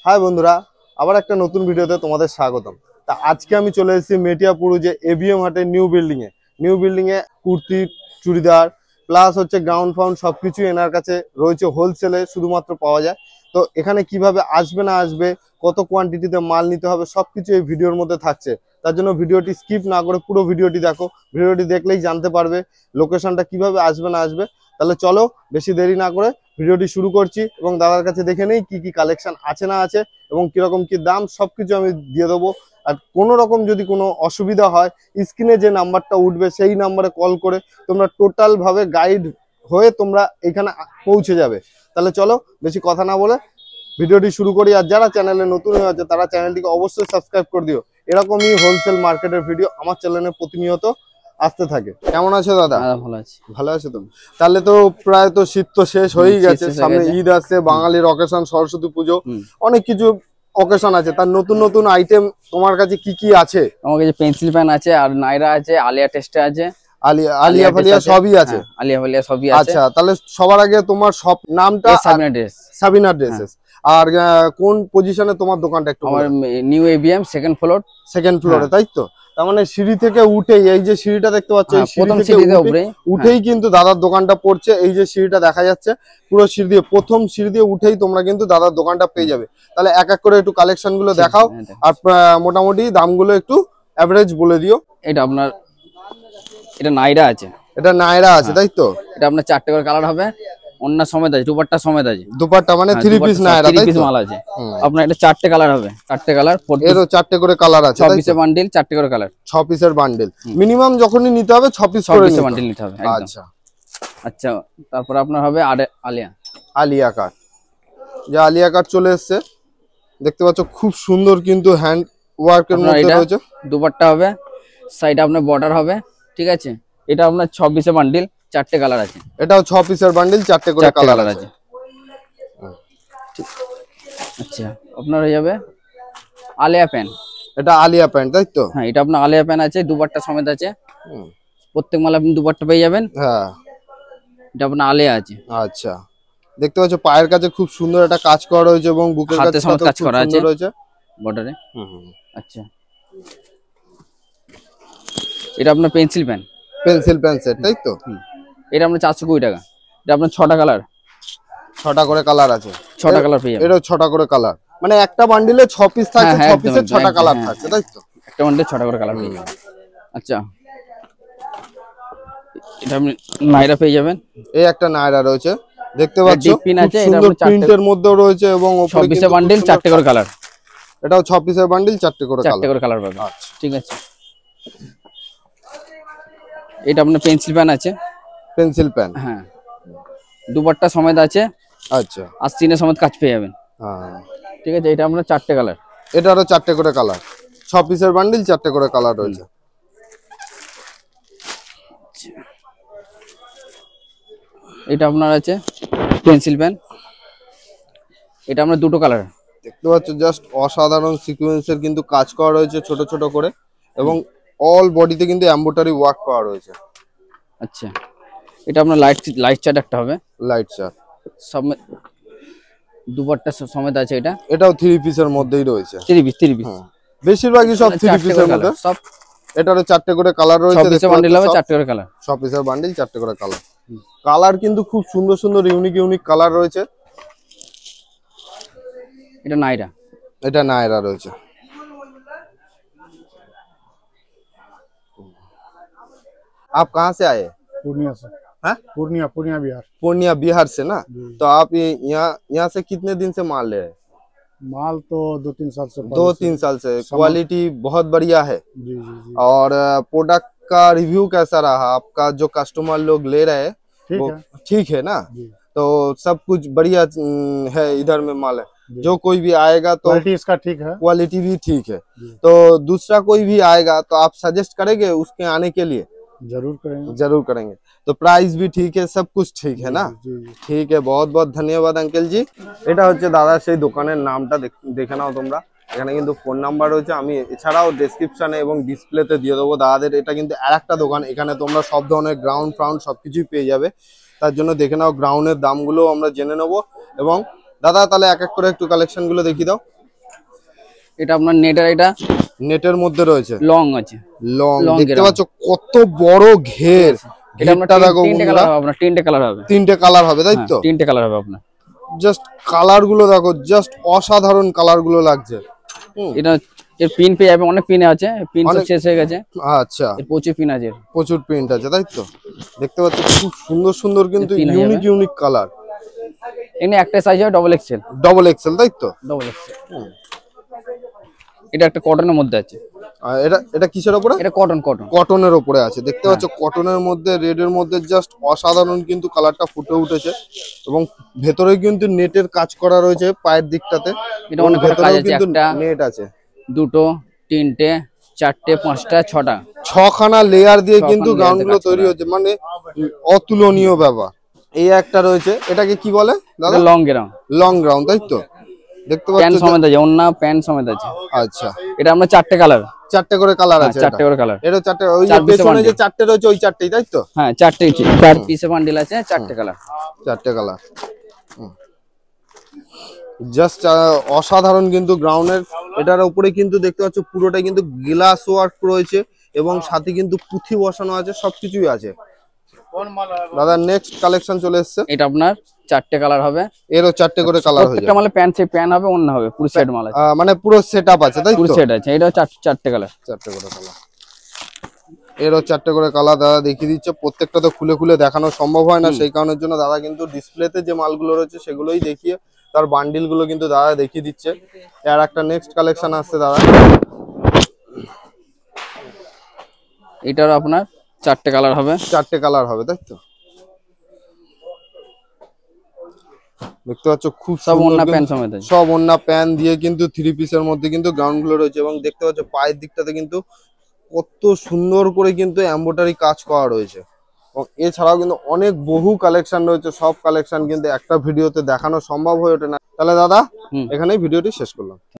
High বন্ধুরা, আবার একটা নতুন ভিডিওতে তোমাদের স্বাগতম। তা আজকে আমি চলে এসেছি মেটিয়াপুর যে এবিএম হাটের নিউ বিল্ডিংয়ে কুর্তি, চুড়িদার প্লাস হচ্ছে গ্রাউন্ড ফাউন্ড সবকিছু এনার কাছে রয়েছে, হোলসেলে শুধুমাত্র পাওয়া যায়। তো এখানে কিভাবে আসবে না আসবে, কত কোয়ান্টিটিতে মাল নিতে হবে সবকিছু এই ভিডিওর মধ্যে থাকছে। তার জন্য ভিডিওটি স্কিপ না করে পুরো ভিডিওটি দেখো, ভিডিওটি দেখলেই জানতে পারবে লোকেশনটা কিভাবে আসবে না আসবে। তাহলে চলো বেশি দেরি না করে ভিডিওটি শুরু করছি এবং দাদার কাছে দেখে নেই কি কি কালেকশন আছে না আছে এবং কিরকম কি দাম সবকিছু আমি দিয়ে দেবো। আর কোনো রকম যদি কোনো অসুবিধা হয়, স্ক্রিনে যে নাম্বারটা উঠবে সেই নাম্বারে কল করে তোমরা টোটাল ভাবে গাইড হয়ে তোমরা এখানে পৌঁছে যাবে। তাহলে চলো বেশি কথা না বলে ভিডিওটি শুরু করি। আর যারা চ্যানেলে নতুন হয়ে আছে তারা চ্যানেলটিকে অবশ্যই সাবস্ক্রাইব করে দিও। এরকমই হোলসেল মার্কেটের ভিডিও আমার চ্যানেলে প্রতিনিয়ত আসতে থাকে। কেমন আছো দাদা? ভালো আছি। ভালো আছো তুমি? তাহলে তো প্রায় তো শীত তো শেষ হয়েই গেছে, সামনে ঈদ আসছে, বাঙালির অকেশন, সরস্বতী পুজো, অনেক কিছু অকেশন আছে। তার নতুন নতুন আইটেম তোমার কাছে কি কি আছে? আমার কাছে পেন্সিল পেন আছে, আর নাইরা আছে, আলিয়া টেস্টে আছে, আলিয়া ফালিয়া সবই আছে। আলিয়া ফালিয়া সবই আছে। আচ্ছা, তাহলে সবার আগে তোমার সব নামটা? সাবিনা ড্রেসেস। আর কোন পজিশনে তোমার দোকানটা? একটু আমার নিউ এবিএম সেকেন্ড ফ্লোরে, তাই তো? তার মানে সিঁড়ি থেকে উঠেই, এই যে সিঁড়িটা দেখতে পাচ্ছ, এই প্রথম সিঁড়ি থেকে উঠেই কিন্তু দাদার দোকানটা পড়ছে। এই যে সিঁড়িটা দেখা যাচ্ছে, পুরো সিঁড়ি দিয়ে, প্রথম সিঁড়ি দিয়ে উঠেই তোমরা কিন্তু দাদার দোকানটা পেয়ে যাবে। তাহলে এক এক করে একটু কালেকশন গুলো দেখাও, আর মোটামুটি দামগুলো একটু অ্যাভারেজ বলে দিও। এটা আপনার, এটা নাইরা আছে, তাই তো? এটা আপনার 4টে করে কালার হবে, অন্য সমেত আছে, দুপাট্টা সমেত আছে। দুপাট্টা মানে 3 পিস নাইরা, তাই তো? মাল আছে আপনার। এটা 4টে কালার হবে, 4টে কালার, এরও 4টে করে কালার আছে, 6 পিসের বান্ডিল, 4টে করে কালার, 6 পিসের বান্ডিল। মিনিমাম যখনই নিতে হবে 6 পিস করে বান্ডিল নিতে হবে। আচ্ছা আচ্ছা, তারপর আপনার হবে আলিয়া কাট। যে আলিয়া কাট চলে এসেছে, দেখতে পাচ্ছ, খুব সুন্দর কিন্তু হ্যান্ড ওয়ার্কের মধ্যে রয়েছে। দুপাট্টা হবে, সাইডে আপনার বর্ডার হবে, ঠিক আছে? এটা আপনার 6 পিসের বান্ডিল, 4টে কালার আছে। এটাও 6 পিসের বান্ডিল, 4টে করে কালার আছে। আচ্ছা, আপনার হয়ে যাবে আলিয়া প্যান্ট। এটা আলিয়া প্যান্ট, তাই তো? হ্যাঁ, এটা আপনার আলিয়া প্যান্ট আছে, দুপাট্টা সমেত আছে। প্রত্যেক মালে আপনি দুপাট্টা পেয়ে যাবেন। হ্যাঁ, এটা আপনার আলিয়া আছে। আচ্ছা, দেখতে পাচ্ছ পায়ের কাছে খুব সুন্দর একটা কাজ করা রয়েছে এবং বুকের কাছে কাজ করা আছে রয়েছে বর্ডারে। আচ্ছা, এটা আপনার পেন্সিল পেন সেট, তাই তো? এটা আপনার 420 টাকা। এটা আপনার 6টা কালার, 6টা করে কালার আছে। 6টা কালার পেয়ে যাবেন। এটাও 6টা করে কালার, মানে একটা বান্ডিলে 6 পিস থাকে, 6 পিসে 6টা কালার থাকে, তাই তো? একটা বান্ডিলে 6টা করে কালার পেয়ে যাবেন। আচ্ছা, এটা আপনি নাইরা পেয়ে যাবেন। এই একটা নাইরা রয়েছে, দেখতে পাচ্ছ, পিন আছে, এটা সুন্দর প্রিন্টের মধ্যেও রয়েছে এবং 6 পিসের বান্ডিল, 4টে করে কালার। এটাও 6 পিসের বান্ডিল, 4টে করে কালার পাবেন। ঠিক আছে, এটা আপনার পেন্সিল প্যান। হ্যাঁ, দুপাট্টা সমেত আছে। আচ্ছা, আস্তিনের সমেত কাজ পেয়ে যাবেন। ঠিক আছে, এটা আপনার 4টে কালার। এটারও 4টে করে কালার, 6 পিসের বান্ডিল, 4টে করে কালার রয়েছে। এটা আপনার আছে পেন্সিল প্যান, এটা আপনার 2টো কালার। দেখতে পাচ্ছ, জাস্ট অসাধারণ সিকোয়েন্সের কিন্তু কাজ করা রয়েছে ছোট ছোট করে, এবং অল বডিতে কিন্তু এমব্রয়ডারি ওয়ার্ক করা রয়েছে। আচ্ছা, এটা আপনার লাইট চার্ট একটা হবে, লাইট চার্ট সব দুপাট্টা সমেত আছে। এটাও 3 পিসের মধ্যেই রয়েছে। 3 পিস বেশিরভাগই সব 3 পিসের মধ্যে। সব এটারও 4টে করে কালার রয়েছে। 6 পিসের বান্ডিল হবে, 4টে করে কালার। 6 পিসের বান্ডিল, 4টে করে কালার। কালার কিন্তু খুব সুন্দর সুন্দর ইউনিক কালার রয়েছে। এটা নাইরা রয়েছে। आप कहाँ से आए? पूर्णिया से। हाँ? पूर्णिया बिहार से ना? तो आप यहाँ से कितने दिन से माल ले रहे हैं? माल तो 2-3 साल से। 2-3 साल से। क्वालिटी बहुत बढ़िया है। जी। और प्रोडक्ट का रिव्यू कैसा रहा आपका? जो कस्टमर लोग ले रहे हैं ठीक है ना? तो सब कुछ बढ़िया है, इधर में माल है। जो कोई भी आएगा तो क्वालिटी इसका ठीक है, क्वालिटी भी ठीक है। तो दूसरा कोई भी आएगा तो आप सजेस्ट करेंगे उसके आने के लिए? जरूर करेंगे। तो प्राइस भी ठीक है, सब कुछ ठीक है ना? ठीक है, बहुत बहुत धन्यवाद अंकल जी। এটা হচ্ছে দাদা সেই দোকানের নামটা দেখে নাও তোমরা। এখানে কিন্তু ফোন নাম্বার রয়েছে, আমি এছাড়াও ডেসক্রিপশনে এবং ডিসপ্লেতে দিয়ে দেবো দাদাদের। এটা কিন্তু আরেকটা দোকান, এখানে তোমরা সব ধরনের গ্রাউন্ড ফ্রাউন্ড সবকিছুই পেয়ে যাবে। তার জন্য দেখে নাও, গ্রাউন্ডের দামগুলো আমরা জেনে নেবো। এবং দাদা তাহলে এক এক করে একটু কালেকশন গুলো দেখিয়ে দাও। এটা আপনার নেটের, এটা নেটের মধ্যে রয়েছে, লং আছে, লং Long দেখতে ঘেরা। পাচ্ছ কত বড় ঘের। এটা আপনার ঘেরটা দেখো তিনটে বন্ধুরা, কালার হবে, আপনার তিনটে কালার হবে, তিনটে কালার হবে তাই তো? তিনটে কালার হবে আপনার। জাস্ট কালার গুলো দেখো, জাস্ট অসাধারণ কালার গুলো লাগছে। এটা এর পিন পেয়ে যাবে, অনেক পিন আছে, পিন সব অনেক- শেষ হয়ে গেছে, আচ্ছা, এর প্রচুর পিন আছে। প্রচুর প্রিন্ট আছে তাই তো? দেখতে পাচ্ছ খুব সুন্দর সুন্দর কিন্তু pin হয়ে ইউনিক যাবে। Unique colour. এখানে একটা সাইজ হবে ডবল এক্সেল, ডবল এক্সেল তাই তো? Double XL. এটা একটা কটনের মধ্যে আছে, আর এটা এটা কিসের উপরে? এটা কটন, কটন। কটনের উপরে আছে, দেখতে পাচ্ছ কটনের মধ্যে রেড এর মধ্যে জাস্ট অসাধারণ কিন্তু কালারটা ফুটে উঠেছে। এবং ভেতরে কিন্তু নেটের কাজ করা রয়েছে পায়ের দিকটাতে, এটা অনেক কটা কাজ আছে, কিন্তু একটা, নেট আছে। দুটো, তিনটে, চারটে, পাঁচটা, ছটা, ছখানা লেয়ার দিয়ে ছখানা কিন্তু layer গাউন দিয়ে গুলো কাজ তৈরি করা হচ্ছে, মানে অতুলনীয় ব্যাপার। এই একটা রয়েছে, এটাকে কি বলে দাদা? এটা লং গ্রাউন্ড, লং গ্রাউন্ড তাই তো? দেখতে প্যান্ট পাচ্ছ? সমেত আছে, অন্য প্যান্ট সমেত আছে। আচ্ছা, এটা আমরা চারটে কালার, চারটে করে কালার আছে, চারটে করে কালার, এটা চারটে, ওই যে চার piece পেছনে যে bundle। চারটে রয়েছে ওই চারটেই তাই তো? হ্যাঁ চারটে, চার পিসে বান্ডিল আছে, চারটে কালার। চারটে কালার, জাস্ট অসাধারণ কিন্তু গ্রাউন্ডের। এটার উপরে কিন্তু দেখতে পাচ্ছ পুরোটাই কিন্তু গ্লাস ওয়ার্ক রয়েছে এবং সাথে কিন্তু পুঁথি বসানো আছে, সবকিছুই আছে। দাদা নেক্সট কালেকশন চলে এসেছে, এটা আপনার চারটে কালার হবে, এরও চারটে করে কালার হয়ে প্রত্যেকটা যাবে, মালে প্যান্ট, সেই প্যান্ট হবে, অন্য হবে, পুরো সেট মাল আছে, মানে পুরো সেট আপ আছে তাই পুরো তো? সেট আছে। এটাও চারটে কালার, চারটে করে কালার, এরও চারটে করে কালার দাদা দেখিয়ে দিচ্ছে। প্রত্যেকটা তো খুলে খুলে দেখানো সম্ভব হয় না, সেই কারণের জন্য দাদা কিন্তু ডিসপ্লেতে যে মালগুলো রয়েছে সেগুলোই দেখিয়ে তার বান্ডিল গুলো কিন্তু দাদা দেখিয়ে দিচ্ছে। আর একটা নেক্সট কালেকশন আসছে দাদা, এটারও আপনার চারটে কালার হবে, চারটে কালার হবে তাই তো? দেখতে পাচ্ছ খুব সব সুন্দর অন্য কিন্তু- প্যান্ট সমেত আছে। সব অন্য প্যান দিয়ে কিন্তু থ্রি পিসের মধ্যে কিন্তু গ্রাউন্ড গুলো রয়েছে এবং দেখতে পাচ্ছ পায়ের দিকটাতে কিন্তু কত সুন্দর করে কিন্তু এমব্রয়ডারি কাজ করা রয়েছে। এবং এছাড়াও কিন্তু অনেক বহু কালেকশন রয়েছে, সব কালেকশন কিন্তু একটা ভিডিওতে দেখানো সম্ভব হয়ে ওঠে না। তাহলে দাদা হুম। এখানেই ভিডিওটি শেষ করলাম।